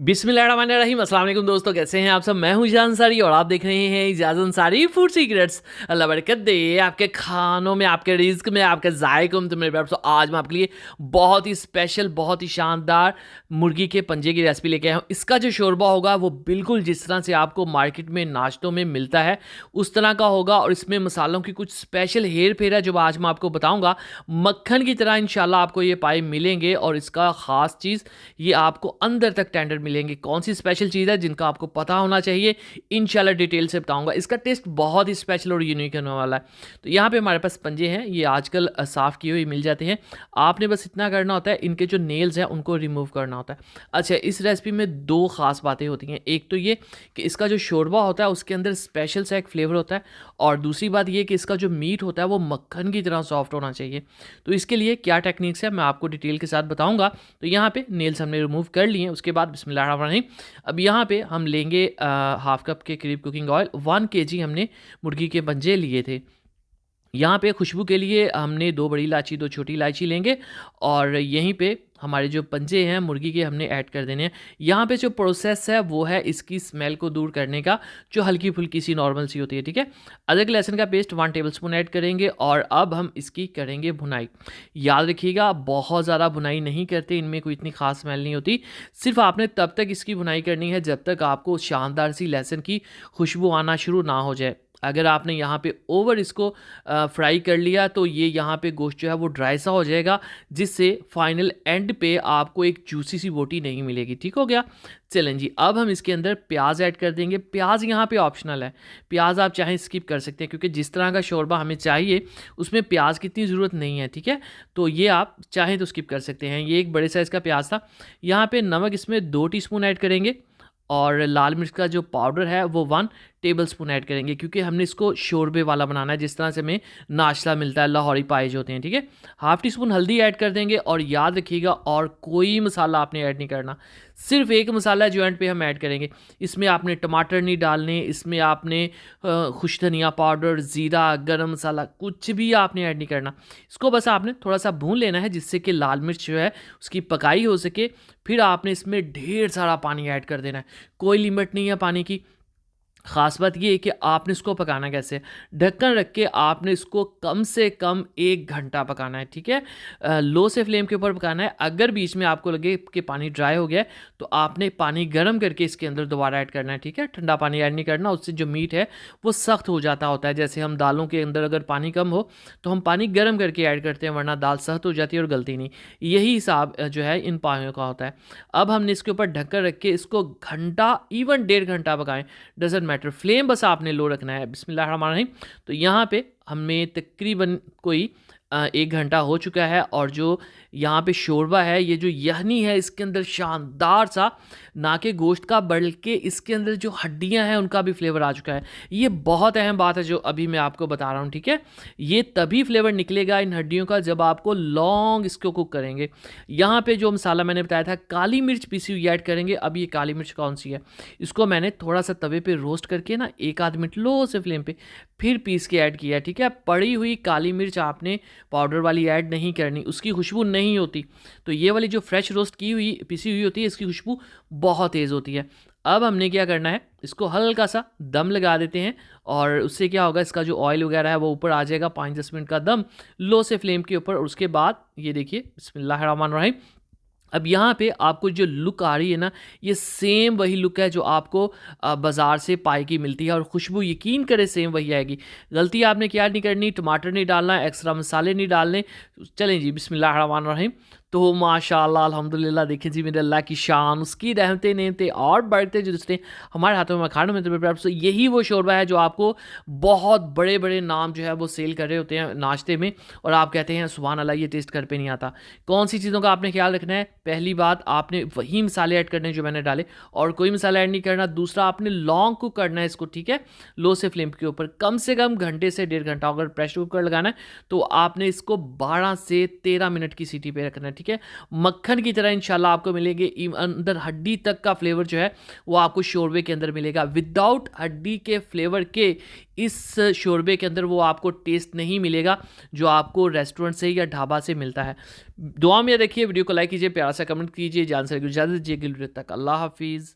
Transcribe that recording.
बिस्मिल्लाहिर्रहमानिर्रहीम। अस्सलाम वालेकुम दोस्तों, कैसे हैं आप सब। मैं हूं इजाज़ अंसारी और आप देख रहे हैं इजाज़ अंसारी फूड सीक्रेट्स। अल्लाह बरकत दे आपके खानों में, आपके रिज्क में, आपके जायकों में। तो मेरे पास आज मैं आपके लिए बहुत ही स्पेशल, बहुत ही शानदार मुर्गी के पंजे की रेसिपी लेके आया हूँ। इसका जो शोरबा होगा वो बिल्कुल जिस तरह से आपको मार्केट में नाश्तों में मिलता है उस तरह का होगा, और इसमें मसालों की कुछ स्पेशल हेर फेर है जो आज मैं आपको बताऊँगा। मक्खन की तरह इंशाल्लाह आपको ये पाए मिलेंगे, और इसका ख़ास चीज़ ये आपको अंदर तक टेंडर मिलेंगे। कौन सी स्पेशल चीज़ है जिनका आपको पता होना चाहिए, इंशाल्लाह डिटेल से बताऊंगा। इसका टेस्ट बहुत ही स्पेशल और यूनिक होने वाला है। तो यहाँ पे हमारे पास पंजे हैं, ये आजकल साफ़ किए हुए मिल जाते हैं। आपने बस इतना करना होता है, इनके जो नेल्स हैं उनको रिमूव करना होता है। अच्छा, इस रेसिपी में दो ख़ास बातें होती हैं। एक तो ये कि इसका जो शोरबा होता है उसके अंदर स्पेशल सा एक फ्लेवर होता है, और दूसरी बात ये कि इसका जो मीट होता है वो मक्खन की तरह सॉफ्ट होना चाहिए। तो इसके लिए क्या टेक्निक्स है मैं आपको डिटेल के साथ बताऊंगा। तो यहाँ पे नेल्स हमने रिमूव कर लिए हैं। उसके बाद बिस्मिल्लाहिर्रहमानिर्रहीम, अब यहाँ पे हम लेंगे हाफ कप के करीब कुकिंग ऑयल। 1 kg हमने मुर्गी के पंजे लिए थे। यहाँ पे खुशबू के लिए हमने 2 बड़ी इलायची, 2 छोटी इलायची लेंगे, और यहीं पे हमारे जो पंजे हैं मुर्गी के हमने ऐड कर देने हैं। यहाँ पे जो प्रोसेस है वो है इसकी स्मेल को दूर करने का, जो हल्की फुल्की सी नॉर्मल सी होती है, ठीक है। अदरक लहसुन का पेस्ट 1 टेबलस्पून ऐड करेंगे, और अब हम इसकी करेंगे भुनाई। याद रखिएगा, बहुत ज़्यादा भुनाई नहीं करते, इनमें कोई इतनी खास स्मेल नहीं होती। सिर्फ आपने तब तक इसकी भुनाई करनी है जब तक आपको शानदार सी लहसुन की खुशबू आना शुरू ना हो जाए। अगर आपने यहाँ पे ओवर इसको फ्राई कर लिया तो ये यहाँ पे गोश्त जो है वो ड्राई सा हो जाएगा, जिससे फाइनल एंड पे आपको एक जूसी सी बोटी नहीं मिलेगी। ठीक हो गया। चलें जी, अब हम इसके अंदर प्याज ऐड कर देंगे। प्याज यहाँ पे ऑप्शनल है, प्याज आप चाहें स्किप कर सकते हैं, क्योंकि जिस तरह का शोरबा हमें चाहिए उसमें प्याज की इतनी ज़रूरत नहीं है, ठीक है। तो ये आप चाहें तो स्किप कर सकते हैं। ये एक बड़े साइज़ का प्याज था। यहाँ पे नमक इसमें 2 टीस्पून ऐड करेंगे, और लाल मिर्च का जो पाउडर है वो 1 टेबलस्पून ऐड करेंगे, क्योंकि हमने इसको शोरबे वाला बनाना है, जिस तरह से हमें नाश्ता मिलता है, लाहौरी पाए जो होते हैं, ठीक है। हाफ टी स्पून हल्दी ऐड कर देंगे, और याद रखिएगा और कोई मसाला आपने ऐड नहीं करना। सिर्फ एक मसाला जो एंड पे हम ऐड करेंगे। इसमें आपने टमाटर नहीं डालने, इसमें आपने खुश धनिया पाउडर, ज़ीरा, गरम मसाला कुछ भी आपने ऐड नहीं करना। इसको बस आपने थोड़ा सा भून लेना है, जिससे कि लाल मिर्च जो है उसकी पकाई हो सके। फिर आपने इसमें ढेर सारा पानी ऐड कर देना है, कोई लिमिट नहीं है पानी की। ख़ास बात ये है कि आपने इसको पकाना कैसे है। ढक्कन रख के आपने इसको कम से कम 1 घंटा पकाना है, ठीक है। लो से फ्लेम के ऊपर पकाना है। अगर बीच में आपको लगे कि पानी ड्राई हो गया है तो आपने पानी गर्म करके इसके अंदर दोबारा ऐड करना है, ठीक है। ठंडा पानी ऐड नहीं करना, उससे जो मीट है वो सख्त हो जाता होता है। जैसे हम दालों के अंदर अगर पानी कम हो तो हम पानी गर्म करके ऐड करते हैं, वरना दाल सख्त हो जाती है और गलती नहीं। यही हिसाब जो है इन पानियों का होता है। अब हमने इसके ऊपर ढक्कन रख के इसको घंटा, इवन 1.5 घंटा पकाएं, डजेंट मैटर। फ्लेम बस आपने लो रखना है। बिस्मिल्लाहिर्रहमानिर्रहीम। तो यहाँ पे हमें तकरीबन कोई 1 घंटा हो चुका है, और जो यहाँ पे शोरबा है, ये जो यखनी है इसके अंदर शानदार सा, ना कि गोश्त का बल्कि इसके अंदर जो हड्डियाँ हैं उनका भी फ्लेवर आ चुका है। ये बहुत अहम बात है जो अभी मैं आपको बता रहा हूँ, ठीक है। ये तभी फ्लेवर निकलेगा इन हड्डियों का जब आपको लॉन्ग इसको कुक करेंगे। यहाँ पे जो मसाला मैंने बताया था, काली मिर्च पीसी हुई ऐड करेंगे। अब ये काली मिर्च कौन सी है, इसको मैंने थोड़ा सा तवे पे रोस्ट करके ना 1 आध मिनट लो से फ्लेम पे फिर पीस के ऐड किया, ठीक है। पड़ी हुई काली मिर्च आपने पाउडर वाली ऐड नहीं करनी, उसकी खुशबू नहीं होती। तो ये वाली जो फ्रेश रोस्ट की हुई पिसी हुई होती है, इसकी खुशबू बहुत तेज़ होती है। अब हमने क्या करना है, इसको हल्का सा दम लगा देते हैं, और उससे क्या होगा, इसका जो ऑयल वगैरह है वो ऊपर आ जाएगा। 5-10 मिनट का दम लो से फ्लेम के ऊपर, और उसके बाद ये देखिए बिस्मिल्लाहिर्रहमानिर्रहीम। अब यहाँ पे आपको जो लुक आ रही है ना, ये सेम वही लुक है जो आपको बाज़ार से पाई की मिलती है, और खुशबू यकीन करें सेम वही आएगी। गलती आपने क्या नहीं करनी, टमाटर नहीं डालना, एक्स्ट्रा मसाले नहीं डालने। चलें जी, बिस्मिल्लाहिर्रहमानिर्रहीम। तो माशाअल्लाह अल्हम्दुलिल्लाह, देखें जी मेरे अल्लाह की शान, उसकी रहमतें नेमतें और बढ़ते जो जिसने हमारे हाथों में खानों में। तो यही वो शोरबा है जो आपको बहुत बड़े बड़े नाम जो है वो सेल कर रहे होते हैं नाश्ते में, और आप कहते हैं सुभान अल्लाह ये टेस्ट कर पे नहीं आता। कौन सी चीज़ों का आपने ख्याल रखना है, पहली बात आपने वही मसाले ऐड करने जो मैंने डाले, और कोई मसाला ऐड नहीं करना। दूसरा, आपने लॉन्ग कुक करना है इसको, ठीक है, लो से फ्लेम के ऊपर कम से कम घंटे से 1.5 घंटा। अगर प्रेशर कुकर लगाना है तो आपने इसको 12 से 13 मिनट की सीटी पे रखना है, ठीक है। मक्खन की तरह इंशाल्लाह आपको मिलेंगे, अंदर हड्डी तक का फ्लेवर जो है वो आपको शोरबे के अंदर मिलेगा। विदाउट हड्डी के फ्लेवर के इस शोरबे के अंदर वो आपको टेस्ट नहीं मिलेगा जो आपको रेस्टोरेंट से या ढाबा से मिलता है। दुआ में रखिए, वीडियो को लाइक कीजिए, प्यारा सा कमेंट कीजिए, जान से इजाज़त दीजिए, तक अल्लाह हाफिज़।